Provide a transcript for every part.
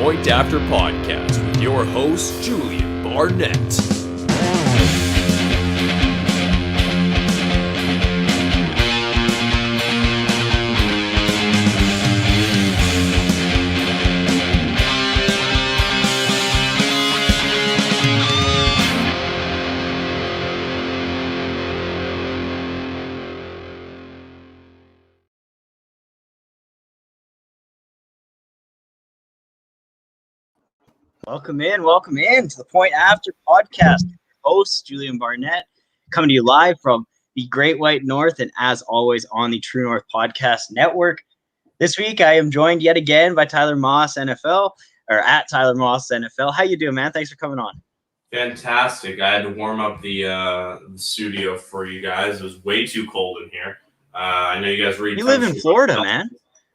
Point After Podcast with your host, Julien Barnett. Welcome in to the Point After Podcast. Host Julien Barnett coming to you live from the Great White North, and as always on the True North Podcast Network. This week I am joined yet again by Tyler Moss NFL, or at Tyler Moss NFL. How you doing, man? Thanks for coming on. Fantastic. I had to warm up the studio for you guys. It was way too cold in here. I know you guys read. You live in Florida, man.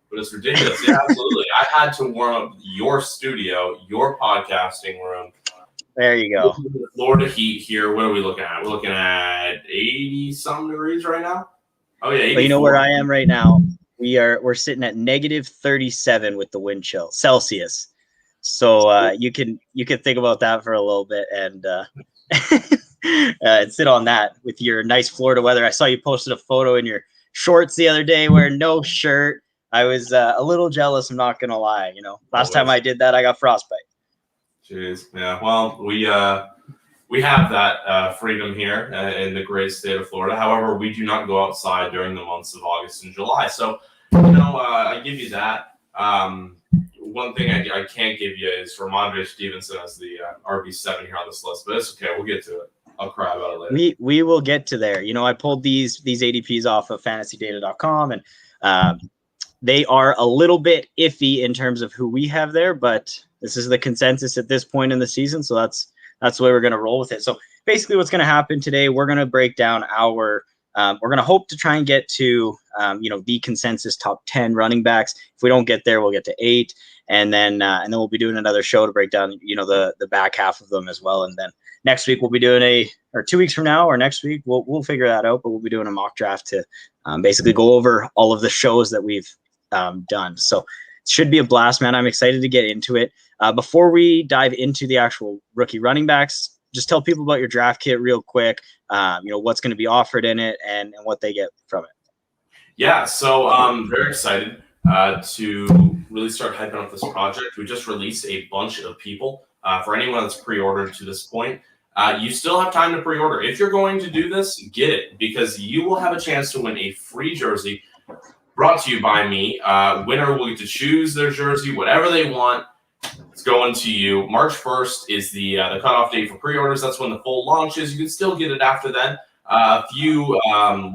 But it's ridiculous. Yeah, absolutely. I had to warm up your studio, your podcasting room. There you go. Florida heat here. What are we looking at? We're looking at 80-some degrees right now. Oh yeah. 84. But you know where I am right now? We're sitting at negative 37 with the wind chill Celsius. So you can think about that for a little bit and sit on that with your nice Florida weather. I saw you posted a photo in your shorts the other day wearing no shirt. I was a little jealous. I'm not gonna lie. You know, last time I did that, I got frostbite. Jeez, yeah. Well, we have that freedom here in the great state of Florida. However, we do not go outside during the months of August and July. So, I give you that. One thing I can't give you is Ramondre Stevenson as the RB7 here on this list, but it's okay. We'll get to it. I'll cry about it later. We will get to there. You know, I pulled these ADPs off of fantasydata.com, and they are a little bit iffy in terms of who we have there, but this is the consensus at this point in the season. So that's the way we're going to roll with it. So basically what's going to happen today, we're going to break down we're going to hope to try and get to, the consensus top 10 running backs. If we don't get there, we'll get to 8. And then we'll be doing another show to break down, the back half of them as well. And then next week we'll be doing 2 weeks from now or next week, we'll figure that out, but we'll be doing a mock draft to basically go over all of the shows that we've done. So it should be a blast, man. I'm excited to get into it. Before we dive into the actual rookie running backs, just tell people about your draft kit real quick. What's going to be offered in it and what they get from it. Yeah, so I'm very excited to really start hyping up this project. We just released a bunch of people. For anyone that's pre-ordered to this point, you still have time to pre-order. If you're going to do this, get it, because you will have a chance to win a free jersey brought to you by me. Winner will get to choose their jersey, whatever they want. It's going to you. March 1st is the cutoff date for pre-orders. That's when the full launch is. You can still get it after then. A few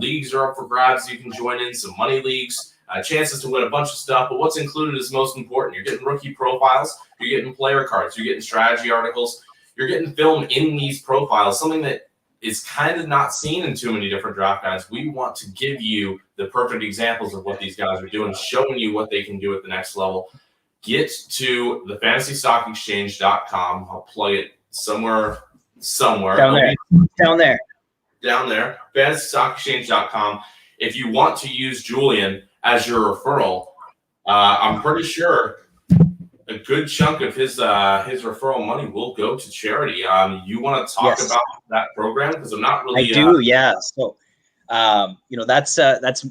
leagues are up for grabs. You can join in some money leagues. Chances to win a bunch of stuff. But what's included is most important. You're getting rookie profiles. You're getting player cards. You're getting strategy articles. You're getting film in these profiles, something that is kind of not seen in too many different draft guides. We want to give you the perfect examples of what these guys are doing, showing you what they can do at the next level. Get to the fantasystockexchange.com. I'll plug it somewhere. Down there. Fantasystockexchange.com. If you want to use Julien as your referral, I'm pretty sure a good chunk of his referral money will go to charity. You want to talk about that program? Because I'm not really. I do, yeah. So, that's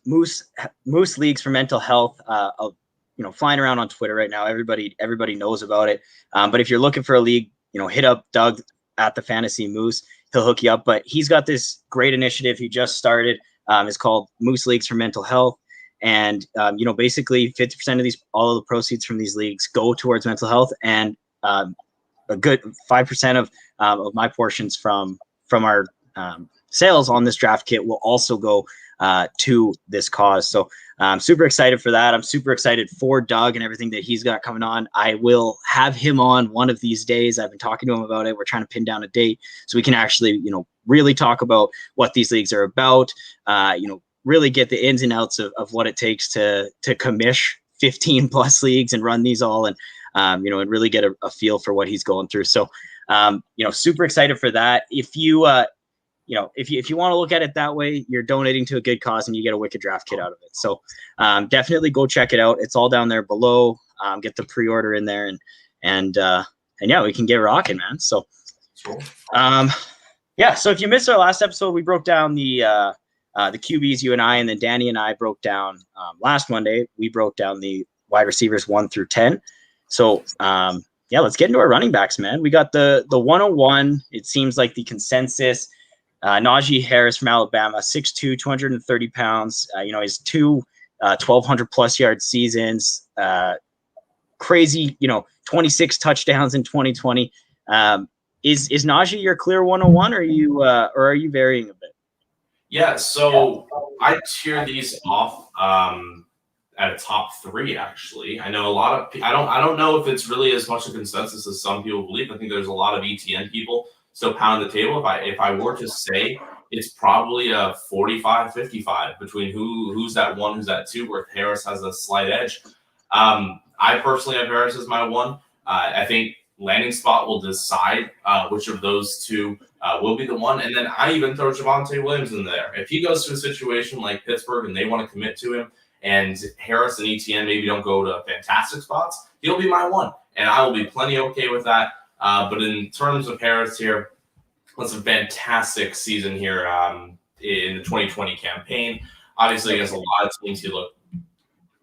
Moose Leagues for Mental Health. Flying around on Twitter right now. Everybody knows about it. But if you're looking for a league, hit up Doug at the Fantasy Moose. He'll hook you up. But he's got this great initiative he just started. It's called Moose Leagues for Mental Health. And, basically 50% of all of the proceeds from these leagues go towards mental health, and a good 5% of my portions from our sales on this draft kit will also go to this cause. So I'm super excited for that. I'm super excited for Doug and everything that he's got coming on. I will have him on one of these days. I've been talking to him about it. We're trying to pin down a date so we can actually, really talk about what these leagues are about, really get the ins and outs of what it takes to commish 15 plus leagues and run these all, and and really get a feel for what he's going through. So super excited for that. If you if you want to look at it that way, you're donating to a good cause and you get a wicked draft kit out of it. So definitely go check it out. It's all down there below. get the pre-order in there, and yeah, we can get rocking, man. So, yeah. So if you missed our last episode, we broke down the QBs, you and I, and then Danny and I broke down last Monday. We broke down the wide receivers 1 through 10. So, yeah, let's get into our running backs, man. We got the 101. It seems like the consensus. Najee Harris from Alabama, 6'2", 230 pounds. He's 1,200 plus yard seasons. Crazy, 26 touchdowns in 2020. Is Najee your clear 101, or are you varying a bit? Yeah, so I tier these off at a top 3. Actually, I know a lot of I don't know if it's really as much a consensus as some people believe. I think there's a lot of Etienne people still pounding the table. If I were to say, it's probably a 45-55 between who's that 1, who's that 2, where Harris has a slight edge. I personally have Harris as my 1. I think landing spot will decide which of those 2 will be the 1. And then I even throw Javonte Williams in there. If he goes to a situation like Pittsburgh and they want to commit to him, and Harris and Etienne maybe don't go to fantastic spots, he'll be my 1. And I will be plenty okay with that. But in terms of Harris here, it's a fantastic season here in the 2020 campaign. Obviously, against a lot of teams, he looked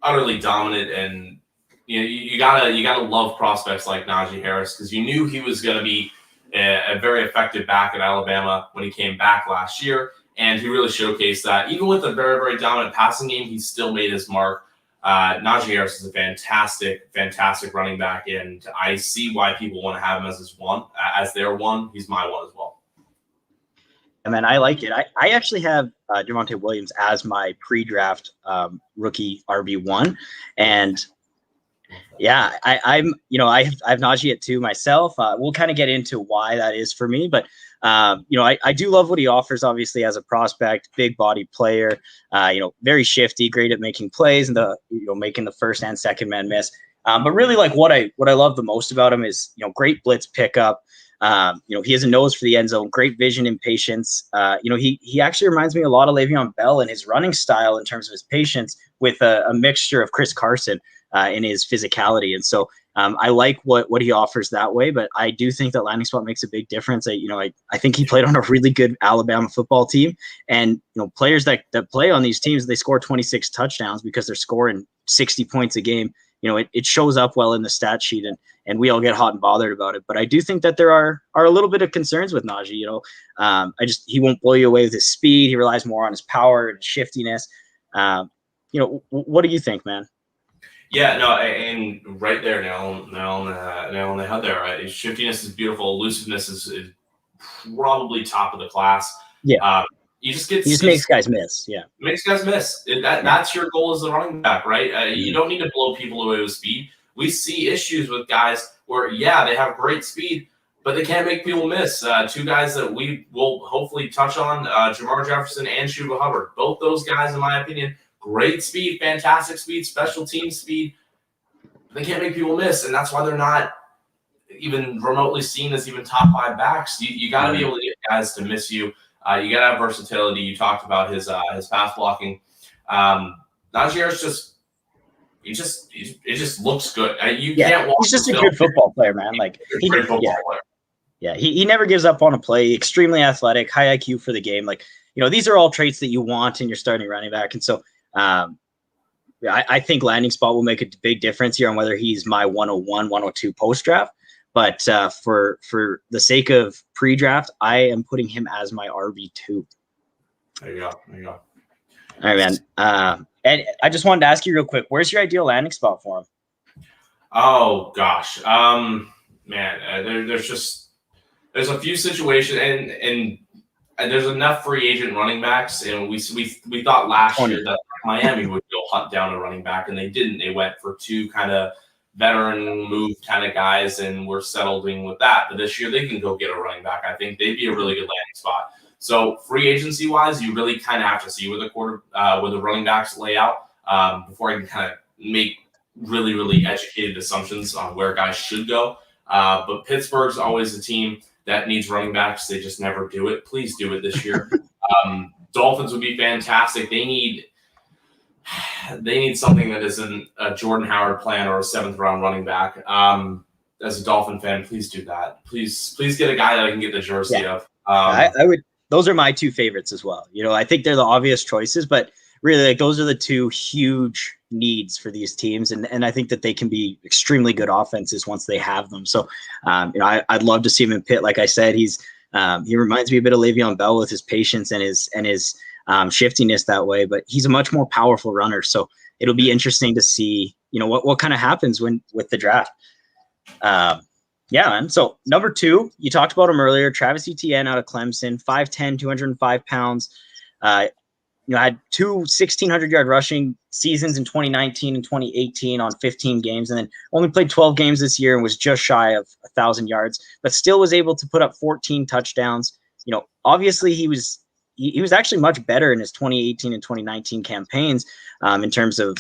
utterly dominant, and you gotta love prospects like Najee Harris, because you knew he was going to be a very effective back at Alabama when he came back last year, and he really showcased that. Even with a very, very dominant passing game, he still made his mark. Najee Harris is a fantastic running back, and I see why people want to have him as their 1. He's my 1 as well. I mean, I like it. I actually have Javonte Williams as my pre-draft rookie RB1, and yeah, I have Najee at 2 myself. We'll kind of get into why that is for me, but I do love what he offers. Obviously, as a prospect, big body player, very shifty, great at making plays and making the first and second man miss. But really, like what I love the most about him is great blitz pickup. He has a nose for the end zone, great vision and patience. He actually reminds me a lot of Le'Veon Bell in his running style in terms of his patience, with a mixture of Chris Carson in his physicality. And so I like what he offers that way, but I do think that landing spot makes a big difference. I think he played on a really good Alabama football team, and players that play on these teams, they score 26 touchdowns because they're scoring 60 points a game. It shows up well in the stat sheet, and we all get hot and bothered about it. But I do think that there are a little bit of concerns with Najee. He won't blow you away with his speed. He relies more on his power and shiftiness. What do you think, man? Yeah, no, and right there, nail on the head there. Right? His shiftiness is beautiful. Elusiveness is probably top of the class. Yeah. He just makes guys miss. Yeah. Makes guys miss. That's your goal as a running back, right? You don't need to blow people away with speed. We see issues with guys where, they have great speed, but they can't make people miss. 2 guys that we will hopefully touch on, Jamar Jefferson and Chuba Hubbard. Both those guys, in my opinion, great speed, fantastic speed, special team speed. They can't make people miss, and that's why they're not even remotely seen as even top 5 backs. You got to be able to get guys to miss you. You got to have versatility. You talked about his pass blocking. Najee Harris it just looks good. Can't watch. He's just a good football player, man. Like player. Yeah, he never gives up on a play. Extremely athletic, high IQ for the game. Like these are all traits that you want in your starting running back, and so I think landing spot will make a big difference here on whether he's my 101, 102 post draft. But for the sake of pre-draft, I am putting him as my RB2. There you go. All right, man. And I just wanted to ask you real quick, where's your ideal landing spot for him? Oh gosh, there's a few situations, and there's enough free agent running backs, and we thought last year that Miami would go hunt down a running back, and they didn't. They went for 2 kind of veteran move kind of guys, and we're settling with that. But this year they can go get a running back. I think they'd be a really good landing spot. So free agency wise, you really kind of have to see where the running backs lay out before I can kind of make really, really educated assumptions on where guys should go. But Pittsburgh's always a team that needs running backs. They just never do it. Please do it this year. Dolphins would be fantastic. They need they need something that isn't a Jordan Howard plan or a 7th-round running back. As a Dolphin fan, please do that. Please get a guy that I can get the jersey of. I would. Those are my two favorites as well. I think they're the obvious choices, but really, like, those are the two huge needs for these teams, and I think that they can be extremely good offenses once they have them. So, I'd love to see him in Pitt. Like I said, he reminds me a bit of Le'Veon Bell with his patience and his shiftiness that way, but he's a much more powerful runner. So it'll be interesting to see, what kind of happens with the draft. Yeah, man. So number 2, you talked about him earlier, Travis Etienne out of Clemson, 5'10", 205 pounds. Had 2 1,600-yard rushing seasons in 2019 and 2018 on 15 games, and then only played 12 games this year and was just shy of 1,000 yards, but still was able to put up 14 touchdowns. Obviously he was actually much better in his 2018 and 2019 campaigns in terms of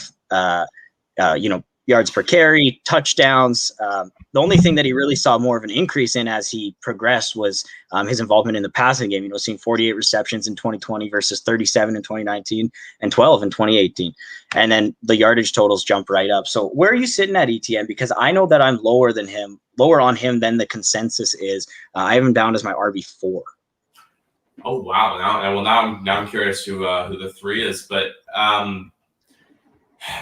yards per carry, touchdowns. The only thing that he really saw more of an increase in as he progressed was his involvement in the passing game. Seeing 48 receptions in 2020 versus 37 in 2019 and 12 in 2018. And then the yardage totals jump right up. So where are you sitting at, ETN? Because I know that I'm lower on him than the consensus is. I have him down as my RB4. Oh, wow. Now I'm curious who the 3 is, but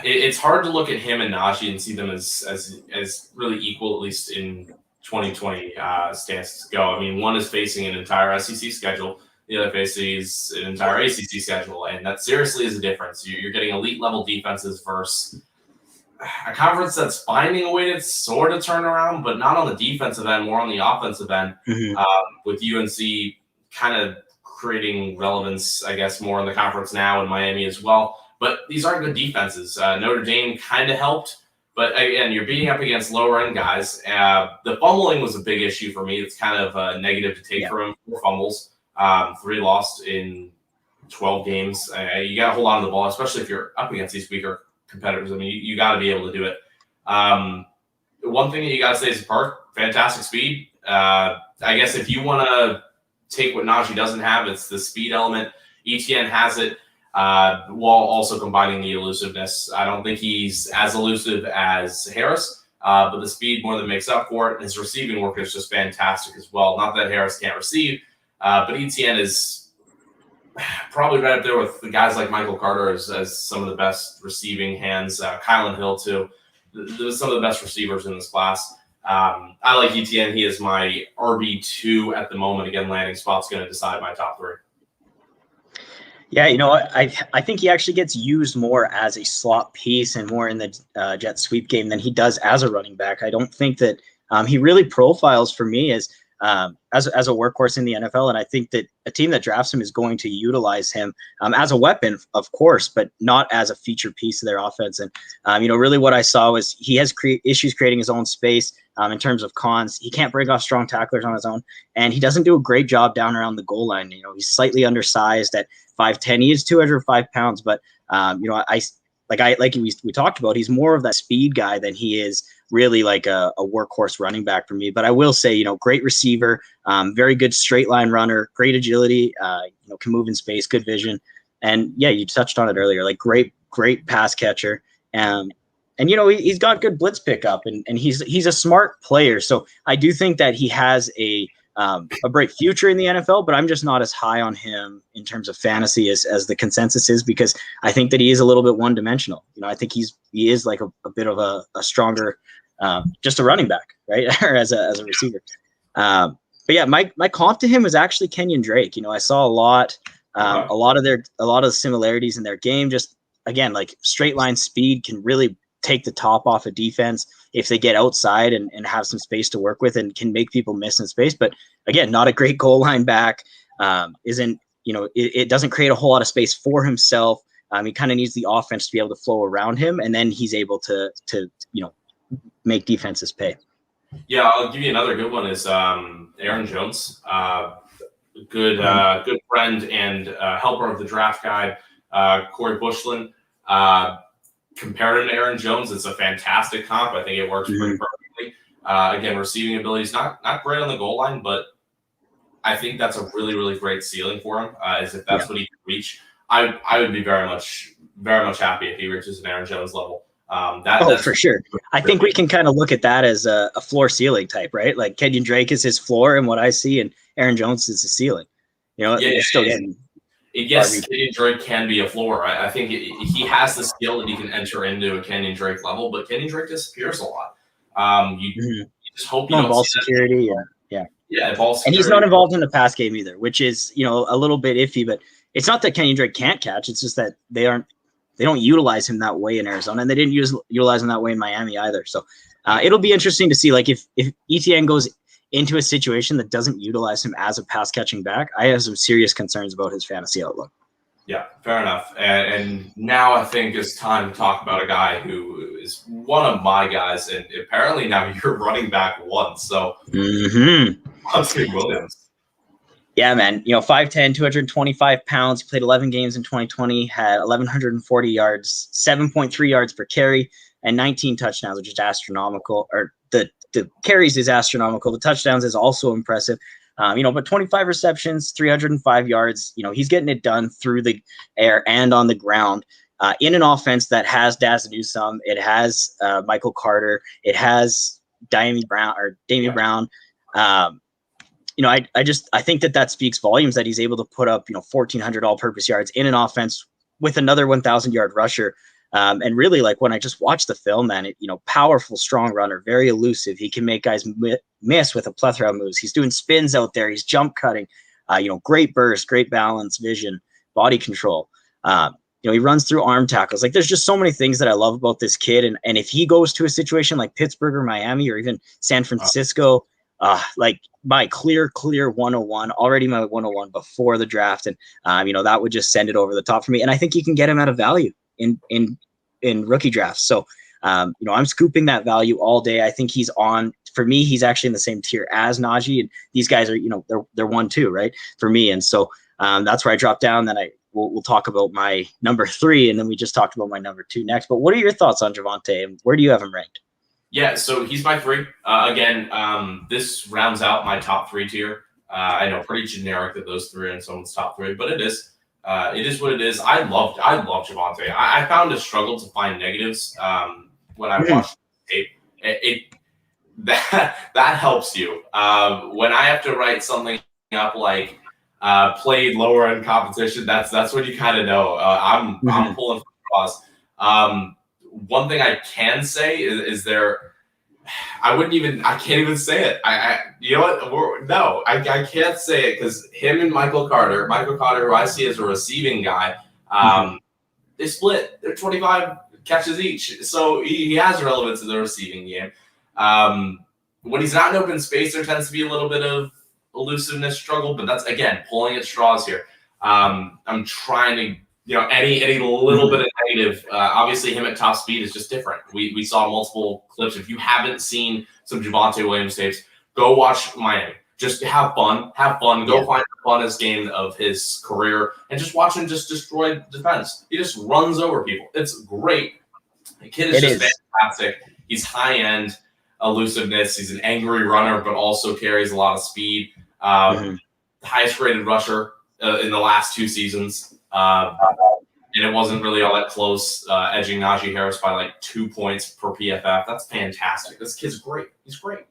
it's hard to look at him and Najee and see them as really equal, at least in 2020 stances go. I mean, one is facing an entire SEC schedule, the other faces an entire ACC schedule, and that seriously is a difference. You're getting elite level defenses versus a conference that's finding a way to sort of turn around, but not on the defensive end, more on the offensive end, with UNC kind of creating relevance, I guess, more in the conference now, and Miami as well. But these aren't good defenses. Notre Dame kind of helped, but again, you're beating up against lower-end guys. The fumbling was a big issue for me. It's kind of a negative to take from him. 4 fumbles, 3 lost in 12 games. You got to hold on to the ball, especially if you're up against these weaker competitors. I mean, you got to be able to do it. One thing that you got to say is Park, fantastic speed. I guess if you want to take what Najee doesn't have, it's the speed element. Etienne has it. While also combining the elusiveness. I don't think he's as elusive as Harris, but the speed more than makes up for it. And his receiving work is just fantastic as well. Not that Harris can't receive, but Etienne is probably right up there with the guys like Michael Carter as some of the best receiving hands. Kylan Hill, too. Some of the best receivers in this class. I like Etienne. He is my RB2 at the moment. Again, landing spot's going to decide my top 3. Yeah, I think he actually gets used more as a slot piece and more in the jet sweep game than he does as a running back. I don't think that he really profiles for me as a workhorse in the NFL, and I think that a team that drafts him is going to utilize him as a weapon, of course, but not as a feature piece of their offense. And really what I saw was he has issues creating his own space in terms of cons. He can't break off strong tacklers on his own, and he doesn't do a great job down around the goal line. He's slightly undersized at 5'10". He is 205 pounds, but we talked about, he's more of that speed guy than he is really like a workhorse running back for me. But I will say, great receiver, very good straight line runner, great agility, can move in space, good vision. And yeah, you touched on it earlier, like great pass catcher. And he's got good blitz pickup, and he's a smart player. So I do think that he has a bright future in the NFL, but I'm just not as high on him in terms of fantasy as the consensus is, because I think that he is a little bit one-dimensional. I think he is like a bit of a stronger, just a running back, right? Or as a receiver. But yeah, my comp to him was actually Kenyon Drake. I saw a lot of the similarities in their game. Just again, like straight line speed can really take the top off a defense if they get outside and have some space to work with, and can make people miss in space. But again, not a great goal line back. It doesn't create a whole lot of space for himself. He kind of needs the offense to be able to flow around him, and then he's able to make defenses pay. Yeah, I'll give you another good one is Aaron Jones. Good friend and helper of the draft guide, Corey Bushlin. Compared him to Aaron Jones, it's a fantastic comp. I think it works pretty perfectly. Again, receiving abilities, not great on the goal line, but I think that's a really, really great ceiling for him, as if that's what he can reach. I would be very much very much happy if he reaches an Aaron Jones level. That's for sure. I think we can kind of look at that as a floor ceiling type, right? Like Kenyon Drake is his floor and what I see, and Aaron Jones is the ceiling. You're still getting. Yes, Kenyon Drake can be a floor. I think he has the skill that he can enter into a Kenyon Drake level, but Kenyon Drake disappears a lot. You just hope you don't ball see security. ball security. And he's not involved in the pass game either, which is a little bit iffy. But it's not that Kenyon Drake can't catch; it's just that they don't utilize him that way in Arizona, and they didn't utilize him that way in Miami either. So it'll be interesting to see, like if Etienne goes into a situation that doesn't utilize him as a pass catching back, I have some serious concerns about his fantasy outlook. Yeah, fair enough. And now I think it's time to talk about a guy who is one of my guys, and apparently now you're running back one. So Javonte Williams. Yeah, man. 5'10", 225 pounds. He played 11 games in 2020, had 1,140 yards, 7.3 yards per carry, and 19 touchdowns, which is astronomical. Or the carries is astronomical. The touchdowns is also impressive. But 25 receptions, 305 yards. He's getting it done through the air and on the ground in an offense that has Daz Newsome. It has Michael Carter. It has Damian Brown. I think that speaks volumes that he's able to put up, 1,400 all-purpose yards in an offense with another 1,000-yard rusher. And really, like when I just watched the film, man, powerful, strong runner, very elusive. He can make guys miss with a plethora of moves. He's doing spins out there. He's jump cutting, great burst, great balance, vision, body control. He runs through arm tackles. Like there's just so many things that I love about this kid. And if he goes to a situation like Pittsburgh or Miami or even San Francisco, like my clear 101, already my 101 before the draft. And, that would just send it over the top for me. And I think you can get him at a value in rookie drafts. So, I'm scooping that value all day. I think for me, he's actually in the same tier as Najee. And these guys are, they're 1-2, right? For me. And so, that's where I dropped down. Then we'll talk about my number 3. And then we just talked about my number 2 next. But what are your thoughts on Javonte and where do you have him ranked? Yeah, so he's my 3. This rounds out my top 3 tier. I know, pretty generic that those 3 are in someone's top 3, but it is. It is what it is. I love Javonte. I found a struggle to find negatives when I watched the tape. That helps you. When I have to write something up like played lower end competition, that's when you kind of know I'm pulling for straws. One thing I can say is there. I can't even say it. You know what? No, I can't say it because him and Michael Carter, who I see as a receiving guy, they split. They're 25 catches each. So he has relevance in the receiving game. When he's not in open space, there tends to be a little bit of elusiveness struggle, but that's, again, pulling at straws here. I'm trying to, any little bit of negative. Obviously, him at top speed is just different. We saw multiple clips. If you haven't seen some Javonte Williams tapes, go watch Miami. Just have fun. Go find the funnest game of his career and just watch him just destroy defense. He just runs over people. It's great. The kid is fantastic. He's high-end elusiveness. He's an angry runner, but also carries a lot of speed. Highest rated rusher in the last 2 seasons. And it wasn't really all that close, edging Najee Harris by like 2 points per PFF. That's fantastic. This kid's great. He's great.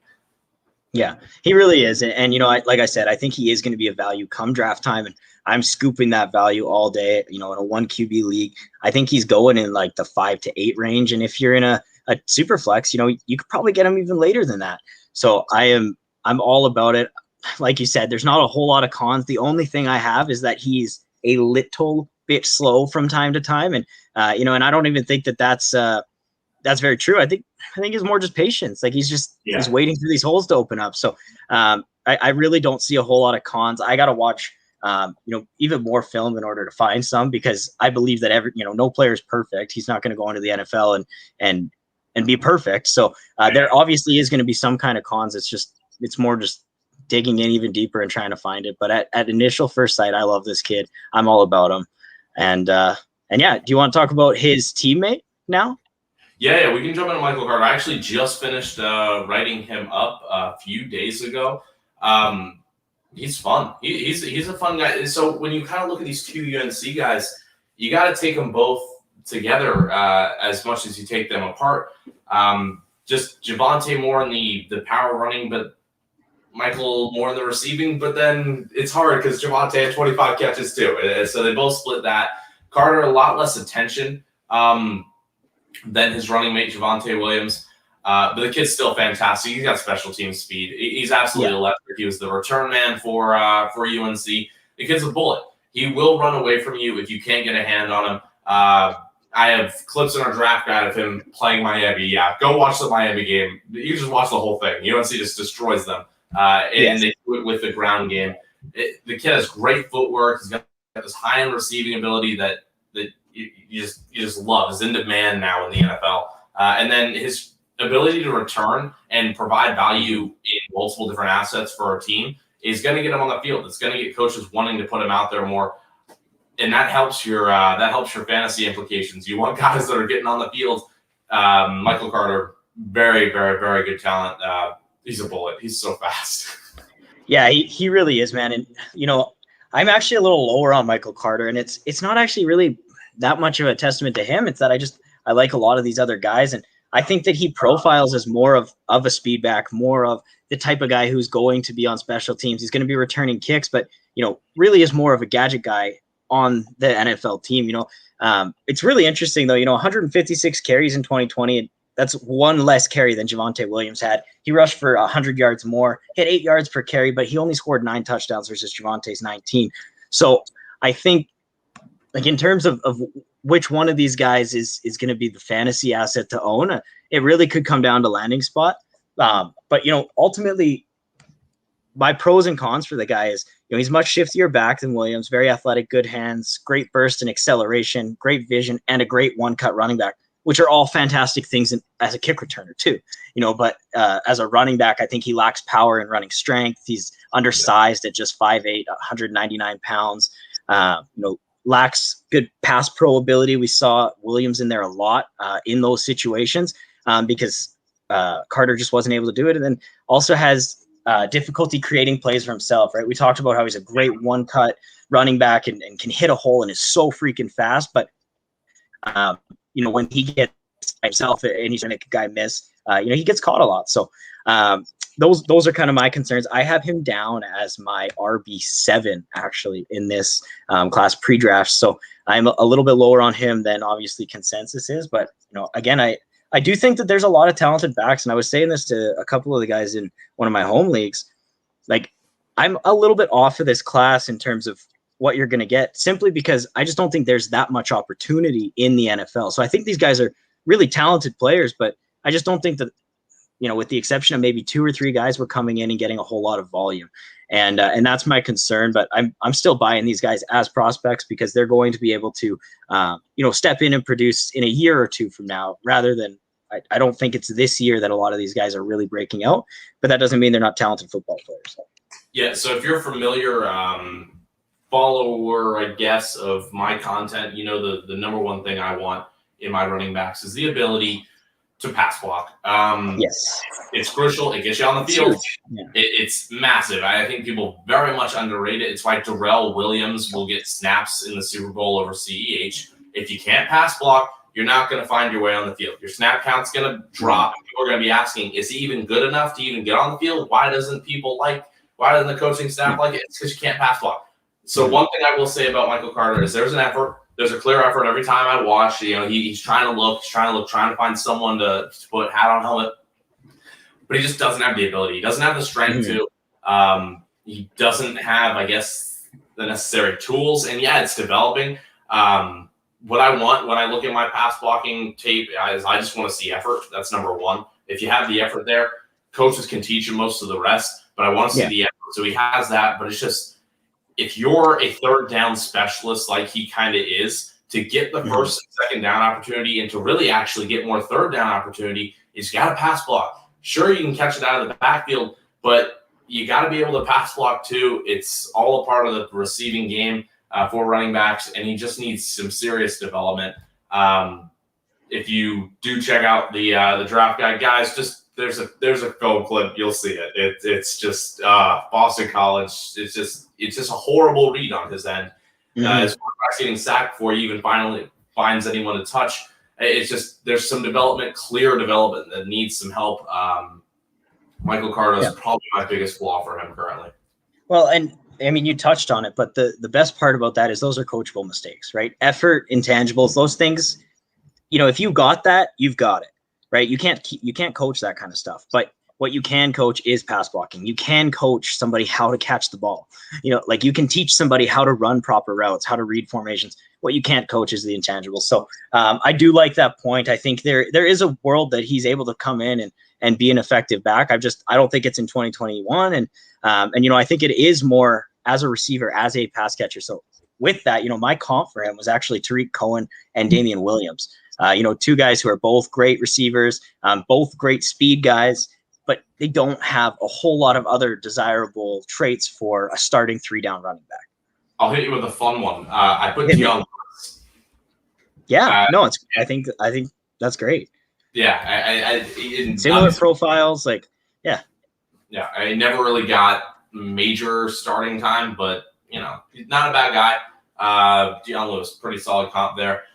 Yeah, he really is. And like I said, I think he is going to be a value come draft time. And I'm scooping that value all day, in a 1 QB league. I think he's going in like the 5 to 8 range. And if you're in a super flex, you could probably get him even later than that. So I'm all about it. Like you said, there's not a whole lot of cons. The only thing I have is that he's a little bit slow from time to time. And, and I don't even think that's very true. I think it's more just patience. Like he's waiting for these holes to open up. So I really don't see a whole lot of cons. I got to watch, even more film in order to find some, because I believe that no player is perfect. He's not going to go into the NFL and be perfect. So there obviously is going to be some kind of cons. It's more just digging in even deeper and trying to find it. But at initial first sight, I love this kid. I'm all about him. And yeah, do you want to talk about his teammate now? Yeah, we can jump into Michael Carter. I actually just finished writing him up a few days ago. He's fun. He's a fun guy. So when you kind of look at these 2 UNC guys, you got to take them both together as much as you take them apart. Just Javonte more in the power running, but Michael more in the receiving. But then it's hard because Javonte had 25 catches too. So they both split that. Carter, a lot less attention than his running mate, Javonte Williams. But the kid's still fantastic. He's got special team speed. He's absolutely electric. He was the return man for UNC. The kid's a bullet. He will run away from you if you can't get a hand on him. I have clips in our draft guide of him playing Miami. Yeah, go watch the Miami game. You just watch the whole thing. UNC just destroys them. And they do it with the ground game. The kid has great footwork. He's got this high-end receiving ability that you just love. He's in demand now in the NFL. And then his ability to return and provide value in multiple different assets for our team is going to get him on the field. It's going to get coaches wanting to put him out there more. And that helps your fantasy implications. You want guys that are getting on the field. Michael Carter, very, very, very good talent. He's a bullet. He's so fast. Yeah, he really is, man. And I'm actually a little lower on Michael Carter, and it's not actually really that much of a testament to him. It's that I like a lot of these other guys, and I think that he profiles as more of a speed back, more of the type of guy who's going to be on special teams. He's going to be returning kicks, but really is more of a gadget guy on the NFL team. It's really interesting though. 156 carries in 2020. And that's one less carry than Javonte Williams had. He rushed for 100 yards more, hit 8 yards per carry, but he only scored 9 touchdowns versus Javonte's 19. So I think, like, in terms of which one of these guys is going to be the fantasy asset to own, it really could come down to landing spot. But ultimately, my pros and cons for the guy is, he's much shiftier back than Williams, very athletic, good hands, great burst and acceleration, great vision, and a great one-cut running back, which are all fantastic things as a kick returner too. But as a running back, I think he lacks power and running strength. He's undersized at just 5'8", 199 pounds. Lacks good pass pro ability. We saw Williams in there a lot in those situations because Carter just wasn't able to do it. And then also has difficulty creating plays for himself, right? We talked about how he's a great one-cut running back and can hit a hole and is so freaking fast. But, when he gets himself and he's going to make a guy miss, he gets caught a lot. So those are kind of my concerns. I have him down as my RB7 actually in this class pre-draft. So I'm a little bit lower on him than obviously consensus is. But, again, I do think that there's a lot of talented backs. And I was saying this to a couple of the guys in one of my home leagues. Like, I'm a little bit off of this class in terms of what you're going to get, simply because I just don't think there's that much opportunity in the NFL. So I think these guys are really talented players, but I just don't think that, with the exception of maybe 2 or 3 guys, we're coming in and getting a whole lot of volume. And that's my concern, but I'm still buying these guys as prospects because they're going to be able to, step in and produce in a year or 2 from now, rather than, I don't think it's this year that a lot of these guys are really breaking out, but that doesn't mean they're not talented football players. Yeah. So if you're a familiar follower, I guess, of my content, the number one thing I want in my running backs is the ability to pass block. Yes. It's crucial. It gets you on the field. Yeah. It's massive. I think people very much underrate it. It's why Darrell Williams will get snaps in the Super Bowl over CEH. If you can't pass block, you're not going to find your way on the field. Your snap count's going to drop. People are going to be asking, is he even good enough to even get on the field? Why doesn't the coaching staff like it? It's because you can't pass block. So one thing I will say about Michael Carter is there's an effort. There's a clear effort every time I watch. He's trying to find someone to put hat on helmet, but he just doesn't have the ability. He doesn't have the strength to. He doesn't have, I guess, the necessary tools. And yeah, it's developing. What I want when I look at my pass blocking tape is I just want to see effort. That's number one. If you have the effort there, coaches can teach you most of the rest. But I want to see the effort. So he has that. But it's just, if you're a third down specialist like he kind of is, to get the first and second down opportunity and to really actually get more third down opportunity, is you got to pass block. Sure, you can catch it out of the backfield, but you got to be able to pass block too. It's all a part of the receiving game for running backs, and he just needs some serious development. If you do check out the draft guide, guys, just there's a film clip, you'll see it. It's just Boston College. It's just a horrible read on his end. His quarterback's getting sacked before he even finds anyone to touch. It's just there's some clear development that needs some help. Michael Carter is probably my biggest flaw for him currently. Well, and I mean, you touched on it, but the best part about that is those are coachable mistakes, right? Effort, intangibles, those things, if you got that, you've got it, right? You can't coach that kind of stuff, but what you can coach is pass blocking. You can coach somebody how to catch the ball. Like you can teach somebody how to run proper routes, how to read formations. What you can't coach is the intangibles. So I do like that point. I think there is a world that he's able to come in and be an effective back. I don't think it's in 2021. And I think it is more as a receiver, as a pass catcher. So with that, my comp for him was actually Tariq Cohen and Damian Williams. Two guys who are both great receivers, both great speed guys, but they don't have a whole lot of other desirable traits for a starting 3-down running back. I'll hit you with a fun one. I put Dion. Yeah, I think that's great. Yeah, similar profiles, Yeah, I never really got major starting time, but he's not a bad guy. Dion Lewis, pretty solid comp there.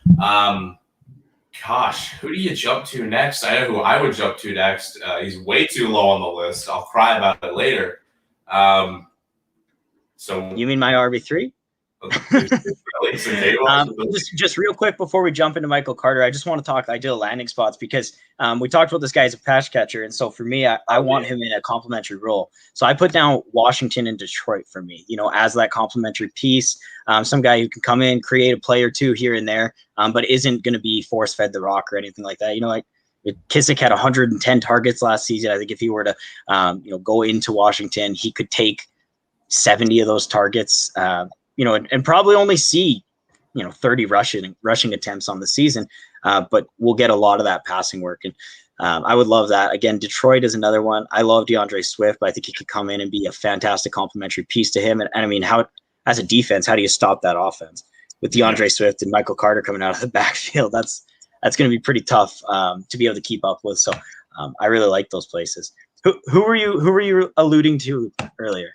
Gosh, who do you jump to next? I know who I would jump to next. He's way too low on the list. I'll cry about it later. So you mean my RB3? Just real quick before we jump into Michael Carter, I just want to talk ideal landing spots because we talked about this guy as a pass catcher, and so for me, I want him in a complementary role. So I put down Washington and Detroit for me, as that complementary piece. Some guy who can come in, create a play or two here and there, but isn't going to be force fed the rock or anything like that. Like Kissick had 110 targets last season. I think if he were to go into Washington, he could take 70 of those targets. And probably only see, 30 rushing attempts on the season, but we'll get a lot of that passing work. And I would love that. Again, Detroit is another one. I love DeAndre Swift, but I think he could come in and be a fantastic complementary piece to him. And I mean, how as a defense, how do you stop that offense with DeAndre Swift and Michael Carter coming out of the backfield? That's going to be pretty tough to be able to keep up with. So I really like those places. Who were you alluding to earlier?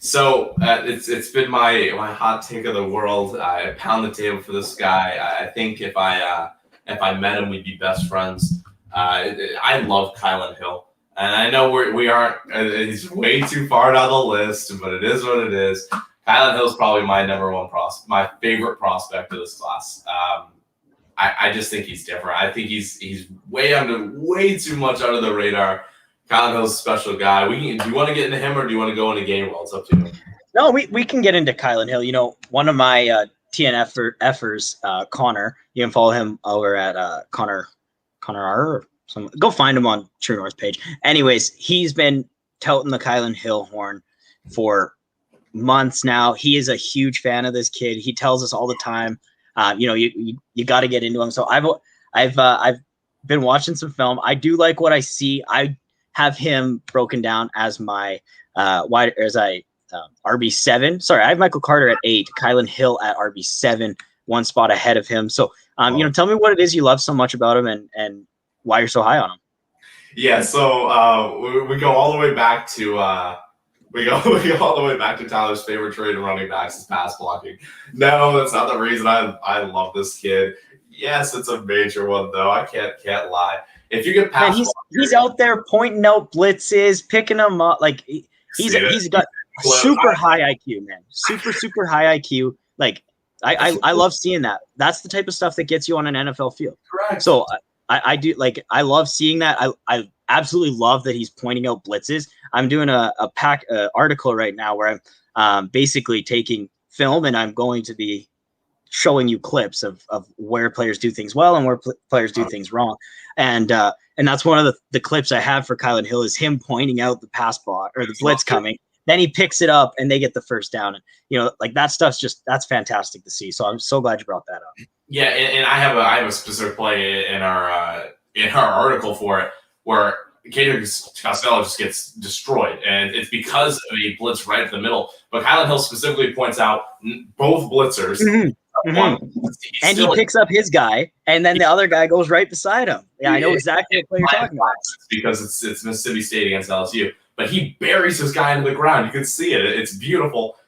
So it's been my hot take of the world. I pound the table for this guy. I think if I met him, we'd be best friends. I love Kylan Hill, and I know we aren't. He's way too far down the list, but it is what it is. Kylan Hill is probably my number one my favorite prospect of this class. I just think he's different. I think he's way too much under the radar. Kylan Hill's a special guy. Do you want to get into him or do you want to go into Gainwell? It's up to you. No, we can get into Kylan Hill. One of my TNFers, Connor, you can follow him over at Connor R. Or go find him on True North page. Anyways, he's been touting the Kylan Hill horn for months now. He is a huge fan of this kid. He tells us all the time, you got to get into him. So I've been watching some film. I do like what I see. I have him broken down as my RB7. Sorry, I have Michael Carter at 8, Kylan Hill at RB7, one spot ahead of him. So, tell me what it is you love so much about him and why you're so high on him. Yeah, so we go all the way back to Tyler's favorite trait in running backs is pass blocking. No, that's not the reason I love this kid. Yes, it's a major one though. I can't lie. If you get pass, he's out there pointing out blitzes, picking them up. Like he's got super high IQ, man. Super high IQ. Like I love seeing that. That's the type of stuff that gets you on an NFL field. Correct. So I do I love seeing that. I absolutely love that he's pointing out blitzes. I'm doing a article right now where I'm basically taking film and I'm going to be showing you clips of where players do things well and where players do things wrong. And that's one of the clips I have for Kylan Hill is him pointing out the pass block or the blitz coming. Then he picks it up and they get the first down. And, that stuff's that's fantastic to see. So I'm so glad you brought that up. Yeah. And I have a specific play in our article for it where Cater Costello just gets destroyed. And it's because of a blitz right in the middle. But Kylan Hill specifically points out both blitzers. Mm-hmm. And he picks up his guy, and then the other guy goes right beside him. Yeah, I know exactly what you're talking about. Because it's Mississippi State against LSU. But he buries his guy into the ground. You can see it. It's beautiful.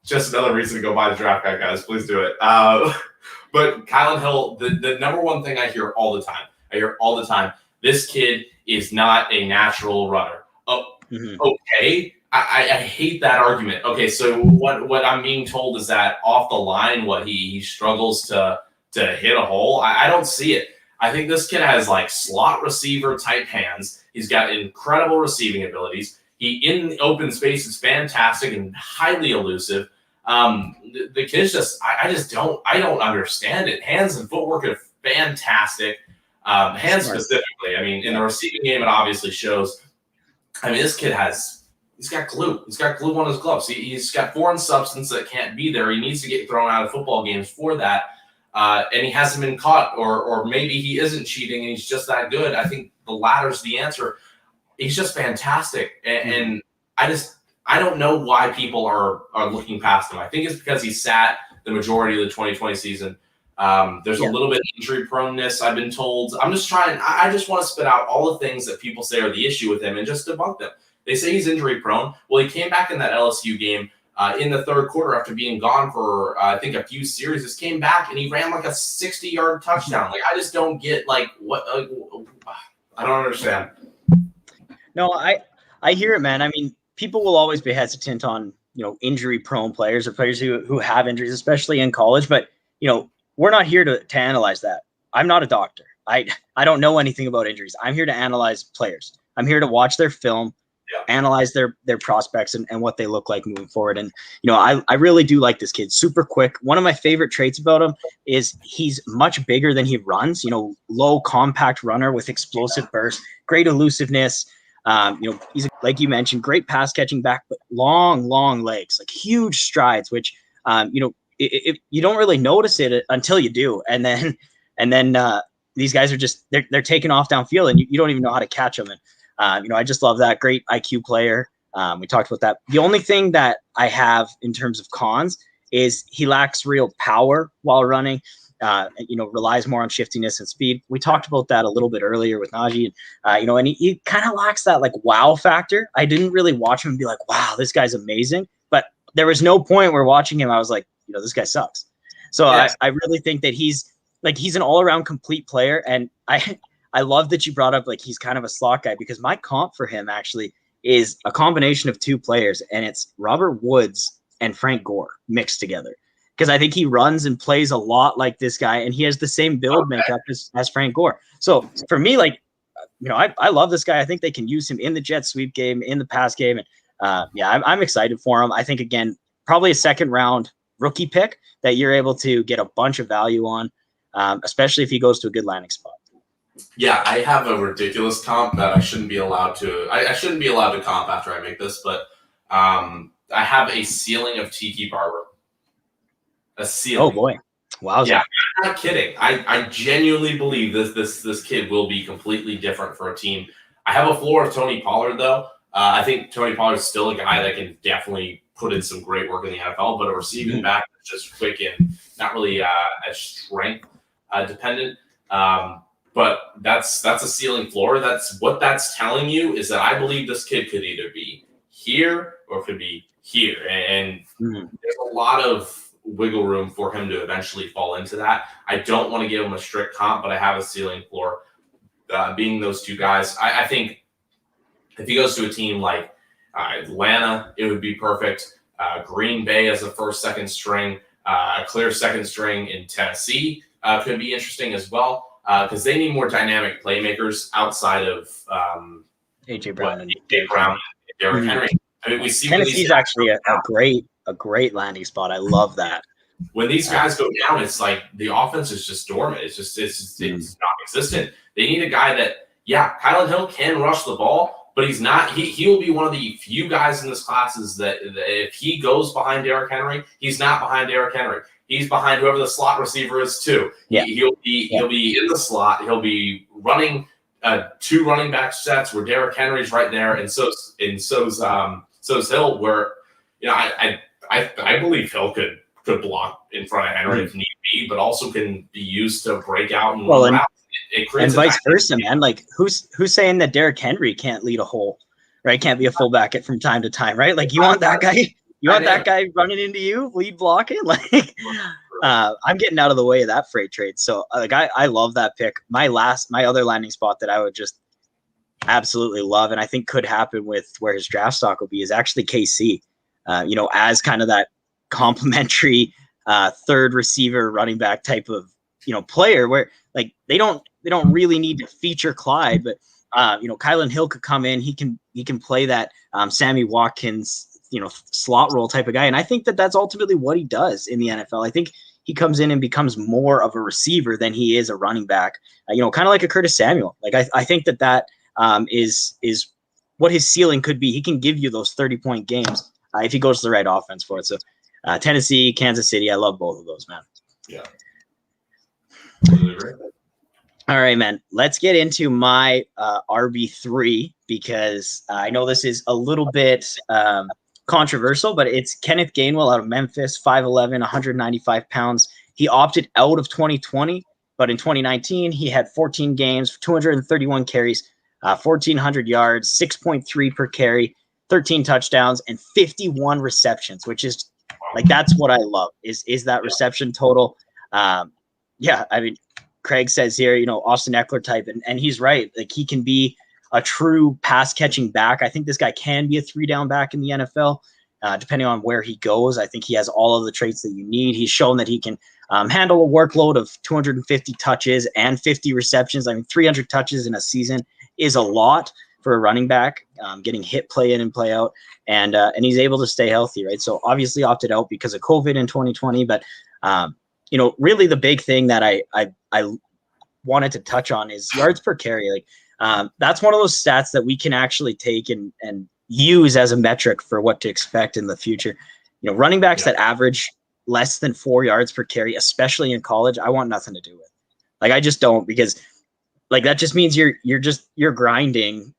just another reason to go buy the draft guide, guys. Please do it. But Kylan Hill, the number one thing I hear all the time, this kid is not a natural runner. Oh, okay. I hate that argument. Okay, so what I'm being told is that off the line, he struggles to hit a hole. I don't see it. I think this kid has like slot receiver type hands. He's got incredible receiving abilities. He in open space is fantastic and highly elusive. The kid's just I don't understand it. Hands and footwork are fantastic. Hands specifically. I mean, in the receiving game, it obviously shows. I mean, this kid he's got glue. He's got glue on his gloves. He's got foreign substance that can't be there. He needs to get thrown out of football games for that. And he hasn't been caught, or maybe he isn't cheating and he's just that good. I think the latter's the answer. He's just fantastic. And I don't know why people are looking past him. I think it's because he sat the majority of the 2020 season. There's a little bit of injury proneness, I've been told. I just want to spit out all the things that people say are the issue with him and just debunk them. They say he's injury prone. Well, he came back in that LSU game in the third quarter after being gone for, I think, a few series. Just came back and he ran like a 60-yard touchdown. Like, I just don't get what I don't understand. No, I hear it, man. I mean, people will always be hesitant on, injury prone players or players who have injuries, especially in college. But, we're not here to analyze that. I'm not a doctor. I don't know anything about injuries. I'm here to analyze players. I'm here to watch their film, analyze their prospects and what they look like moving forward. And, I really do like this kid. Super quick. One of my favorite traits about him is he's much bigger than he runs, low compact runner with explosive burst, great elusiveness. He's, like you mentioned, great pass catching back, but long legs, like huge strides, which, if you don't really notice it until you do. And then these guys are just, they're taking off downfield and you don't even know how to catch them. And, I just love that. Great IQ player. We talked about that. The only thing that I have in terms of cons is he lacks real power while running, relies more on shiftiness and speed. We talked about that a little bit earlier with Najee, and he kind of lacks that like wow factor. I didn't really watch him and be like, wow, this guy's amazing. But there was no point where watching him, I was like, this guy sucks. So yes. I really think that he's an all around complete player. And I love that you brought up like he's kind of a slot guy, because my comp for him actually is a combination of two players, and it's Robert Woods and Frank Gore mixed together. Because I think he runs and plays a lot like this guy, and he has the same build makeup as Frank Gore. So for me, I love this guy. I think they can use him in the jet sweep game, in the pass game. And I'm excited for him. I think, again, probably a second round rookie pick that you're able to get a bunch of value on, especially if he goes to a good landing spot. Yeah, I have a ridiculous comp that I shouldn't be allowed to. I shouldn't be allowed to comp after I make this, but I have a ceiling of Tiki Barber. A ceiling. Oh boy! Wow. Yeah, I'm not kidding. I genuinely believe this kid will be completely different for a team. I have a floor of Tony Pollard though. I think Tony Pollard is still a guy that can definitely put in some great work in the NFL, but a receiving back that's just quick and not really as strength dependent. But that's a ceiling floor. What that's telling you is that I believe this kid could either be here or could be here. And there's a lot of wiggle room for him to eventually fall into that. I don't want to give him a strict comp, but I have a ceiling floor being those two guys. I think if he goes to a team like Atlanta, it would be perfect. Green Bay as a first, second string, a clear second string in Tennessee could be interesting as well. Because they need more dynamic playmakers outside of AJ Brown and Derrick Henry. I mean, we see Tennessee's actually a great landing spot. I love that. When these guys go down, it's like the offense is just dormant. It's non-existent. They need a guy that, Kylan Hill can rush the ball, but he's not. He will be one of the few guys in this classes that if he goes behind Derrick Henry, he's not behind Derrick Henry. He's behind whoever the slot receiver is too. Yeah. He'll be in the slot. He'll be running two running back sets where Derrick Henry's right there, and so's Hill. Where I believe Hill could block in front of Henry if need be, but also can be used to break out and run routes. And vice versa, man. Like who's saying that Derrick Henry can't lead a hole, right? Can't be a fullback from time to time, right? Like you want that guy. You want that guy running into you, lead blocking? Like, I'm getting out of the way of that freight trade. So, like, I love that pick. My other landing spot that I would just absolutely love, and I think could happen with where his draft stock will be, is actually KC. As kind of that complimentary third receiver, running back type of player, where like they don't really need to feature Clyde, but Kylan Hill could come in. He can play that Sammy Watkins slot role type of guy, and I think that's ultimately what he does in the NFL. I think he comes in and becomes more of a receiver than he is a running back. Kind of like a Curtis Samuel. Like I think that is what his ceiling could be. He can give you those 30-point games if he goes to the right offense for it. So Tennessee, Kansas City, I love both of those, man. Yeah. All right, man. Let's get into my RB3 because I know this is a little bit controversial, but it's Kenneth Gainwell out of Memphis, 5'11", 195 pounds. He opted out of 2020, but in 2019, he had 14 games, 231 carries, 1,400 yards, 6.3 per carry, 13 touchdowns, and 51 receptions, which is like, that's what I love is that reception total. I mean, Craig says here, Austin Eckler type, and he's right. Like, he can be a true pass catching back. I think this guy can be a 3-down back in the NFL, depending on where he goes. I think he has all of the traits that you need. He's shown that he can handle a workload of 250 touches and 50 receptions. I mean, 300 touches in a season is a lot for a running back, getting hit play in and play out, and he's able to stay healthy, right? So obviously opted out because of COVID in 2020, but really the big thing that I wanted to touch on is yards per carry. Like, that's one of those stats that we can actually take and use as a metric for what to expect in the future. Running backs that average less than 4 yards per carry, especially in college, I want nothing to do with. Like, I just don't, because like that just means you're grinding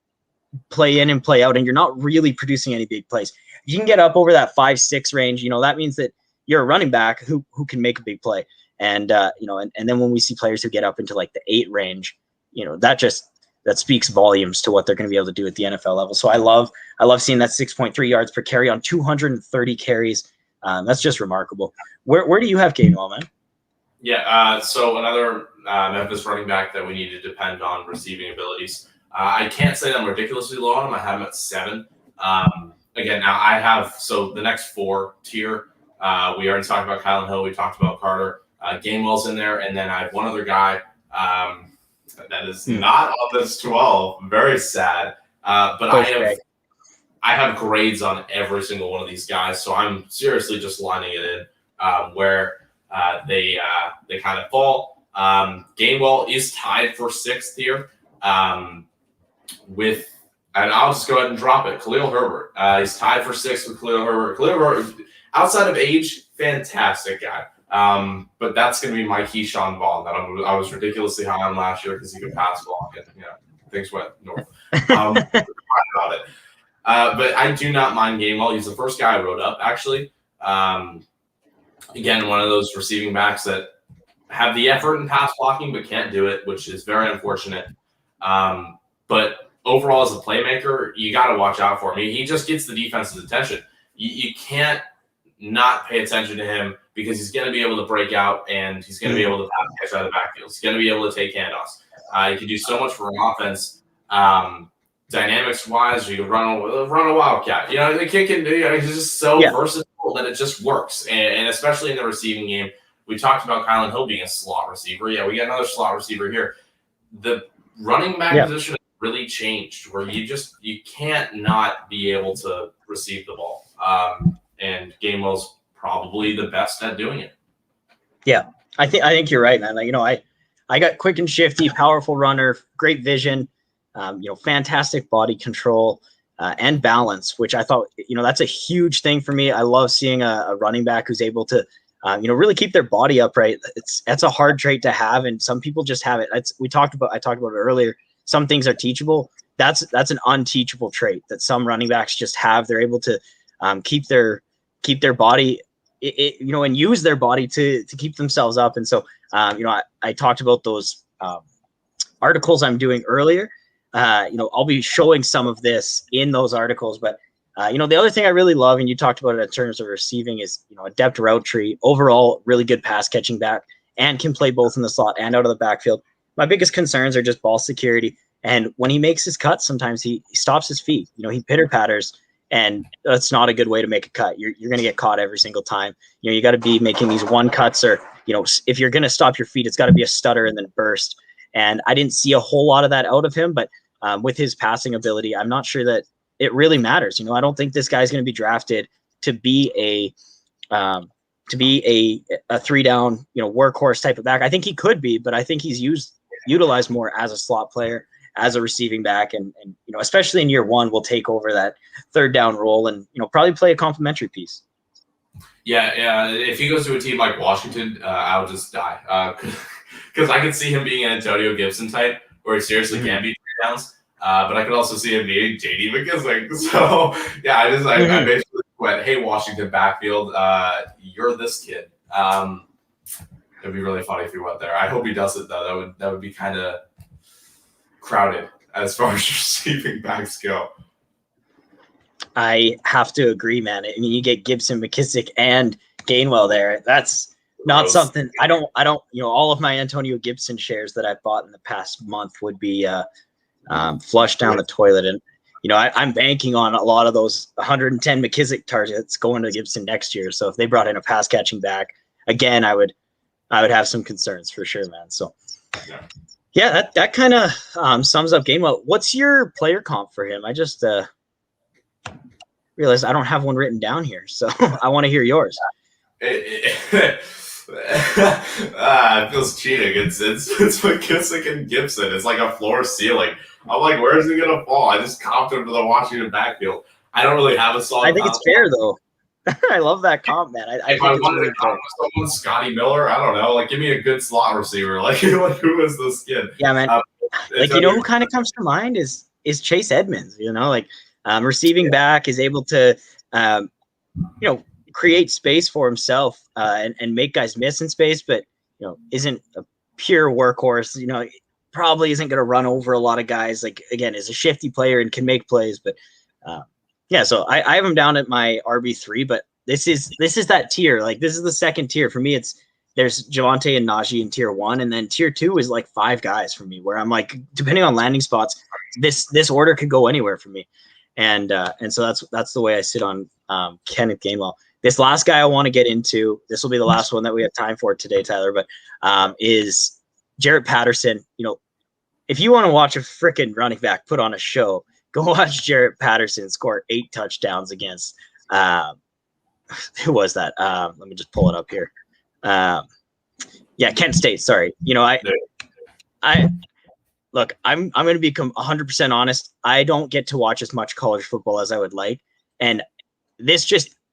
play in and play out, and you're not really producing any big plays. You can get up over that 5-6 range. That means that you're a running back who can make a big play. And and then when we see players who get up into like the 8 range, that speaks volumes to what they're going to be able to do at the NFL level. So I love seeing that 6.3 yards per carry on 230 carries. That's just remarkable. Where do you have Gainwell, man? Yeah, so another Memphis running back that we need to depend on receiving abilities. I can't say I'm ridiculously low on him. I have him at 7. Again, now I have the next 4 tier. We already talked about Kylan Hill. We talked about Carter. Gainwell's in there, and then I have one other guy that is not on this 12. Very sad. But I have grades on every single one of these guys, so I'm seriously just lining it in where they kind of fall. Gainwell is tied for 6th here with, and I'll just go ahead and drop it, Khalil Herbert. He's tied for 6th with Khalil Herbert. Khalil Herbert, outside of age, fantastic guy. But that's going to be my Keyshawn Vaughn that I was ridiculously high on last year because he could pass block, and things went north. About it. But I do not mind Gainwell. He's the first guy I wrote up, actually. Again, one of those receiving backs that have the effort in pass blocking but can't do it, which is very unfortunate. But overall, as a playmaker, you got to watch out for him. He just gets the defense's attention. You can't not pay attention to him because he's going to be able to break out and he's going to be able to pass catch out of the backfield. He's going to be able to take handoffs. He can do so much for an offense. Dynamics-wise, you can run a wildcat. The kid can do. He's just so versatile that it just works. And especially in the receiving game, we talked about Kylan Hill being a slot receiver. Yeah, we got another slot receiver here. The running back position has really changed, where you can't not be able to receive the ball. And Gainwell's probably the best at doing it. Yeah, I think you're right, man. I got quick and shifty, powerful runner, great vision. Fantastic body control and balance, which I thought, that's a huge thing for me. I love seeing a running back who's able to, really keep their body upright. That's a hard trait to have, and some people just have it. I talked about it earlier. Some things are teachable. That's an unteachable trait that some running backs just have. They're able to keep their body, and use their body to keep themselves up. And so, I talked about those articles I'm doing earlier. I'll be showing some of this in those articles, but The other thing I really love, and you talked about it in terms of receiving, is a depth route tree. Overall, really good pass catching back, and can play both in the slot and out of the backfield. My biggest concerns are just ball security. And when he makes his cuts, sometimes he stops his feet. He pitter patters, and that's not a good way to make a cut. You're going to get caught every single time. You got to be making these one cuts, or if you're going to stop your feet, it's got to be a stutter and then burst. And I didn't see a whole lot of that out of him, but with his passing ability, I'm not sure that it really matters. I don't think this guy's going to be drafted to be a 3-down, workhorse type of back. I think he could be, but I think he's utilized more as a slot player, as a receiving back, and especially in year one, will take over that third down role and probably play a complementary piece. Yeah. If he goes to a team like Washington, I'll just die because I could see him being an Antonio Gibson type, where he seriously can be 3 downs. But I could also see him being J.D. McKissic. So yeah, I basically went, hey, Washington backfield, you're this kid. It'd be really funny if he went there. I hope he does it though. That would be kind of crowded as far as receiving backs go. I have to agree, man. I mean, you get Gibson, McKissic, and Gainwell there. That's not something I don't. All of my Antonio Gibson shares that I've bought in the past month would be flushed down the toilet. And I'm banking on a lot of those 110 McKissic targets going to Gibson next year. So if they brought in a pass catching back again, I would have some concerns for sure, man. So yeah, that kind of sums up Gainwell. What's your player comp for him? I just realized I don't have one written down here, so I want to hear yours. It feels cheating. It's McKissic and Gibson. It's like a floor ceiling. I'm like, where is he gonna fall? I just comped him to the Washington backfield. I don't really have a solid. I think it's fair though. I love that comp, man. I think it's really fair. Someone, Scotty Miller, I don't know. Like, give me a good slot receiver. Like who is this kid? Yeah, man. Who kind of comes to mind is Chase Edmonds. Receiving back, is able to, create space for himself and make guys miss in space, but isn't a pure workhorse. Probably isn't going to run over a lot of guys. Like, again, is a shifty player and can make plays, but so I have him down at my RB3, but this is that tier. Like, this is the second tier for me. There's Javonte and Najee in tier 1, and then tier 2 is like 5 guys for me, where I'm like, depending on landing spots, this order could go anywhere for me. And so that's the way I sit on Kenneth Gainwell. This last guy I want to get into, this will be the last one that we have time for today, Tyler, but is Jarrett Patterson. If you want to watch a freaking running back put on a show, go watch Jarrett Patterson score 8 touchdowns against who was that? Let me just pull it up here. Kent State. Sorry. Look, I'm going to be 100% honest. I don't get to watch as much college football as I would like. And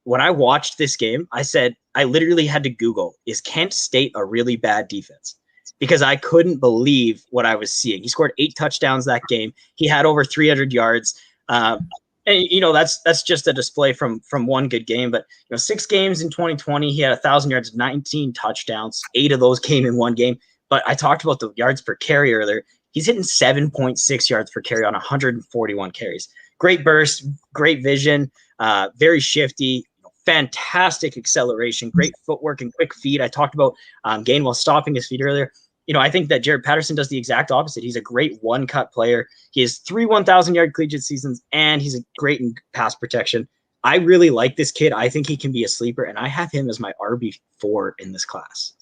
when I watched this game, I literally had to Google, is Kent State a really bad defense? Because I couldn't believe what I was seeing. He scored 8 touchdowns that game. He had over 300 yards. And that's just a display from one good game. But 6 games in 2020, he had 1,000 yards, 19 touchdowns. 8 of those came in one game. But I talked about the yards per carry earlier. He's hitting 7.6 yards per carry on 141 carries. Great burst, great vision, very shifty, fantastic acceleration, great footwork and quick feet. I talked about Gainwell stopping his feet earlier. I think that Jarrett Patterson does the exact opposite. He's a great one-cut player. He has 3 1,000-yard collegiate seasons, and he's great in pass protection. I really like this kid. I think he can be a sleeper, and I have him as my RB4 in this class.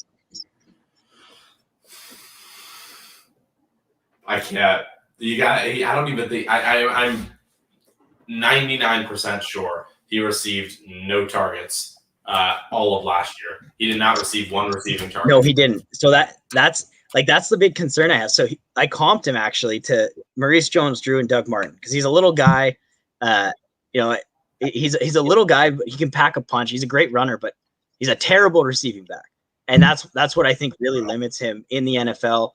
I can't. I don't even think. I'm 99% sure he received no targets all of last year. He did not receive 1 receiving target. No, he didn't. So that's the big concern I have. So I comped him actually to Maurice Jones-Drew and Doug Martin, because he's a little guy. He's a little guy, but he can pack a punch. He's a great runner, but he's a terrible receiving back, and that's what I think really limits him in the NFL.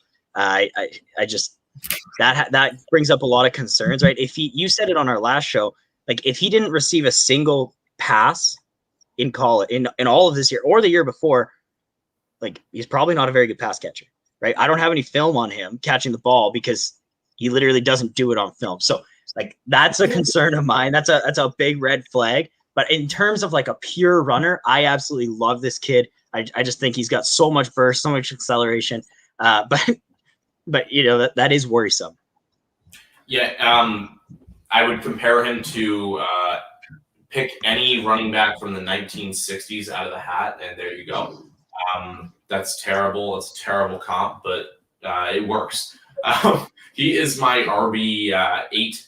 That brings up a lot of concerns, right? You said it on our last show, like if he didn't receive a single pass in college, in all of this year or the year before, like he's probably not a very good pass catcher, right? I don't have any film on him catching the ball because he literally doesn't do it on film. So like that's a concern of mine. That's a big red flag. But in terms of like a pure runner, I absolutely love this kid. I just think he's got so much burst, so much acceleration. But that is worrisome. Yeah, I would compare him to pick any running back from the 1960s out of the hat, and there you go. That's terrible. It's a terrible comp, but it works. He is my RB8.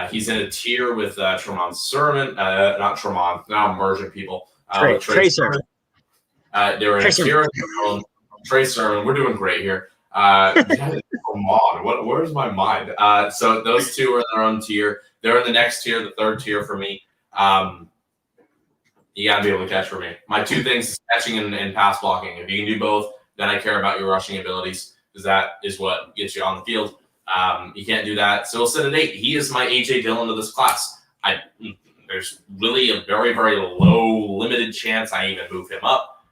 He's in a tier with Tremont Sermon. Not Tremont. Now I'm merging people. Trey Sermon. They're in a tier with Trey Sermon. We're doing great here. Come on, where's my mind? So those two are in their own tier. They're in the next tier, the third tier for me. You got to be able to catch for me. My two things is catching and pass blocking. If you can do both, then I care about your rushing abilities because that is what gets you on the field. You can't do that. So we'll sit at 8. He is my A.J. Dillon of this class. There's really a very, very low, limited chance I even move him up.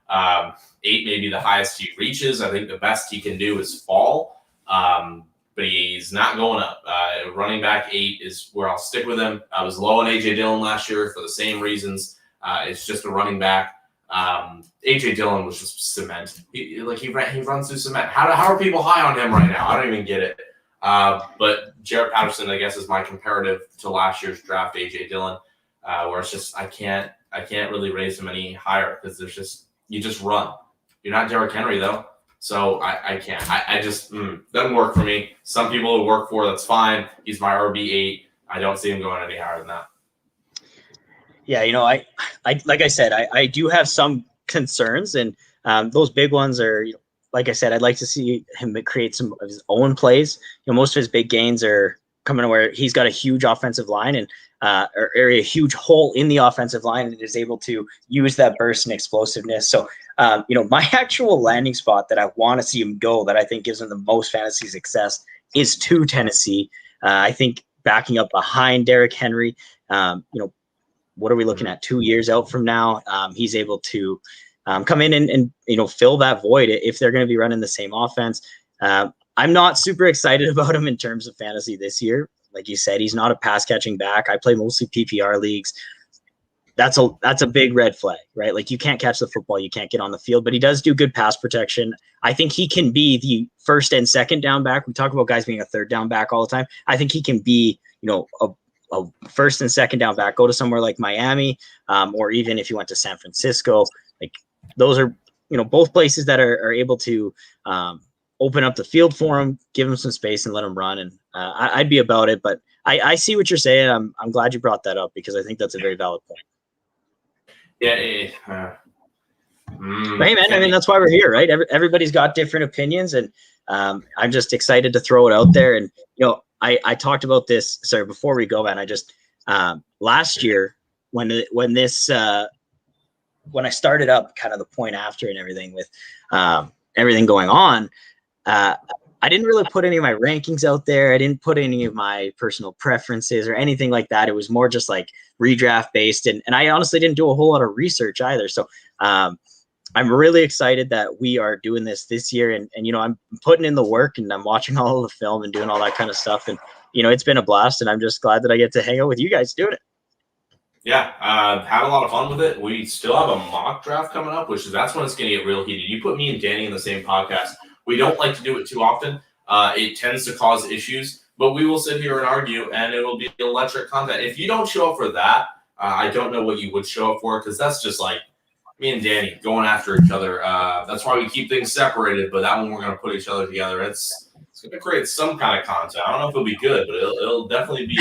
8 may be the highest he reaches. I think the best he can do is fall. But he's not going up. Running back 8 is where I'll stick with him. I was low on A.J. Dillon last year for the same reasons. It's just a running back. A.J. Dillon was just cement. He runs through cement. How are people high on him right now? I don't even get it. But Jared Patterson, I guess, is my comparative to last year's draft A.J. Dillon, where it's just I can't really raise him any higher because you just run. You're not Derrick Henry though. So I can't. I just doesn't work for me. Some people who work for that's fine. He's my RB8. I don't see him going any higher than that. Yeah, I like I said, I do have some concerns, and those big ones are, like I said, I'd like to see him create some of his own plays. Most of his big gains are coming where he's got a huge offensive line and or a huge hole in the offensive line and is able to use that burst and explosiveness. So, my actual landing spot that I want to see him go, that I think gives him the most fantasy success, is to Tennessee. I think backing up behind Derrick Henry, what are we looking at? 2 years out from now, he's able to come in and fill that void if they're going to be running the same offense. I'm not super excited about him in terms of fantasy this year. Like you said, he's not a pass catching back. I play mostly PPR leagues. That's a big red flag, right? Like you can't catch the football, you can't get on the field, but he does do good pass protection. I think he can be the first and second down back. We talk about guys being a third down back all the time. I think he can be, a first and second down back. Go to somewhere like Miami, or even if you went to San Francisco, like those are, both places that are able to open up the field for him, give him some space and let him run. And I'd be about it, but I see what you're saying. I'm glad you brought that up because I think that's a very valid point. Yeah. But hey, man, I mean, that's why we're here, right? Everybody's got different opinions, and I'm just excited to throw it out there. And, I talked about this, sorry, before we go, man, I just, last year when I started up kind of the point after and everything with everything going on, I didn't really put any of my rankings out there. I didn't put any of my personal preferences or anything like that. It was more just like redraft based. And I honestly didn't do a whole lot of research either. So I'm really excited that we are doing this year. And I'm putting in the work and I'm watching all of the film and doing all that kind of stuff. And, it's been a blast. And I'm just glad that I get to hang out with you guys doing it. Yeah, had a lot of fun with it. We still have a mock draft coming up, that's when it's going to get real heated. You put me and Danny in the same podcast. We don't like to do it too often. It tends to cause issues, but we will sit here and argue, and it will be electric content. If you don't show up for that, I don't know what you would show up for, because that's just like me and Danny going after each other. That's why we keep things separated, but that one we're going to put each other together. It's going to create some kind of content. I don't know if it'll be good, but it'll definitely be.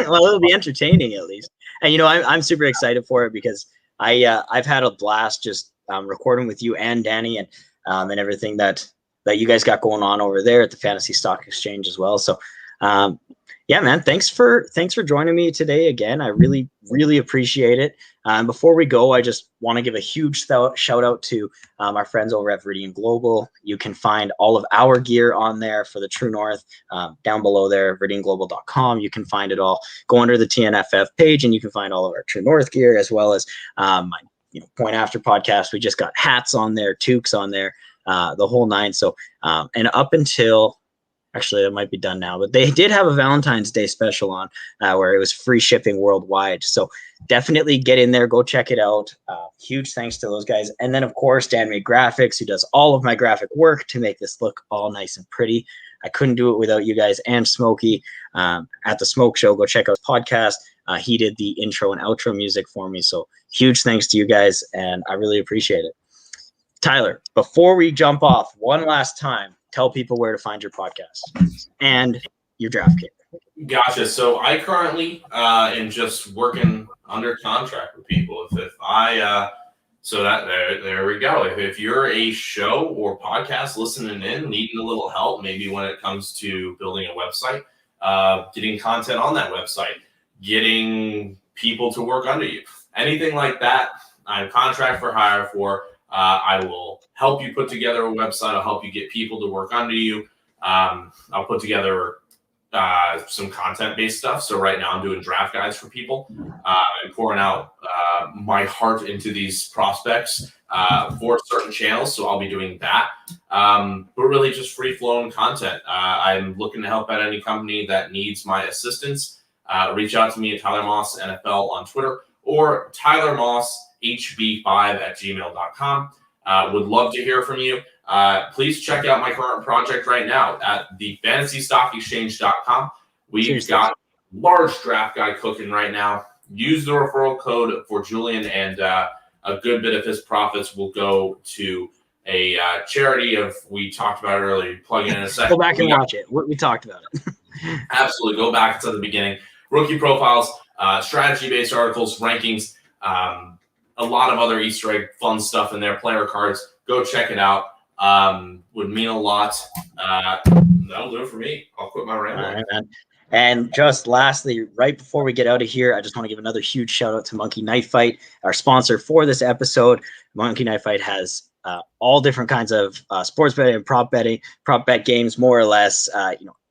Well, it'll be entertaining at least. And I'm super excited for it because I've had a blast just recording with you and Danny and everything that you guys got going on over there at the Fantasy Stock Exchange as well. So, yeah, man, thanks for joining me today again. I really, really appreciate it. Before we go, I just want to give a huge shout out to our friends over at Viridian Global. You can find all of our gear on there for the True North down below there, viridianglobal.com. You can find it all. Go under the TNFF page and you can find all of our True North gear, as well as my Point After podcast. We just got hats on there, toques on there, the whole nine. So, and up until Actually, that might be done now, but they did have a Valentine's Day special on where it was free shipping worldwide. So definitely get in there, go check it out. Huge thanks to those guys. And then, of course, Dan Made Graphics, who does all of my graphic work to make this look all nice and pretty. I couldn't do it without you guys and Smokey at the Smoke Show. Go check out his podcast. He did the intro and outro music for me. So huge thanks to you guys, and I really appreciate it. Tyler, before we jump off, one last time, tell people where to find your podcast and your draft kit. Gotcha. So I currently am just working under contract with people. There we go. If you're a show or podcast listening in, needing a little help, maybe when it comes to building a website, getting content on that website, getting people to work under you, anything like that, I'm contract for hire for. I will help you put together a website. I'll help you get people to work under you. I'll put together some content-based stuff. So right now I'm doing draft guides for people and pouring out my heart into these prospects for certain channels. So I'll be doing that. But really just free-flowing content. I'm looking to help out any company that needs my assistance. Reach out to me at Tyler Moss NFL on Twitter or tylermosshb5@gmail.com. Would love to hear from you. Please check out my current project right now at the fantasystockexchange.com. We've got a large draft guide cooking right now. Use the referral code for Julien, and a good bit of his profits will go to a charity we talked about it earlier. Plug in a second. Go back and watch it. We talked about it. Absolutely. Go back to the beginning. Rookie profiles, strategy-based articles, rankings, a lot of other Easter egg fun stuff in there, player cards. Go check it out. Would mean a lot. That'll do it for me. I'll quit my rambling. All right, man. And just lastly, right before we get out of here, I just want to give another huge shout out to Monkey Knife Fight, our sponsor for this episode. Monkey Knife Fight has all different kinds of sports betting and prop bet games, more or less.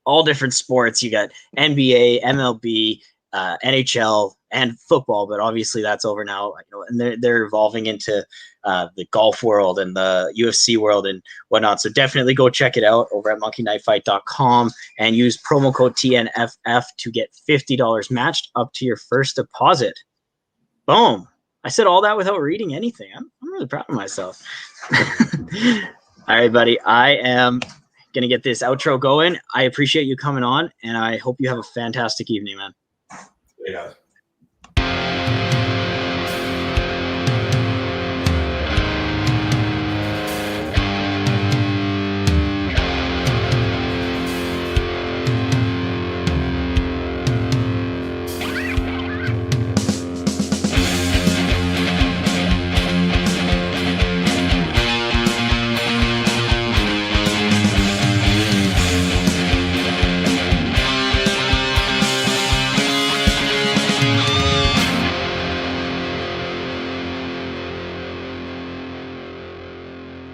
All different sports. You got NBA, MLB, NHL, and football, but obviously that's over now. And they're evolving into the golf world and the UFC world and whatnot. So definitely go check it out over at monkeyknifefight.com and use promo code TNFF to get $50 matched up to your first deposit. Boom. I said all that without reading anything. I'm really proud of myself. All right, buddy. I am going to get this outro going. I appreciate you coming on, and I hope you have a fantastic evening, man. Yeah.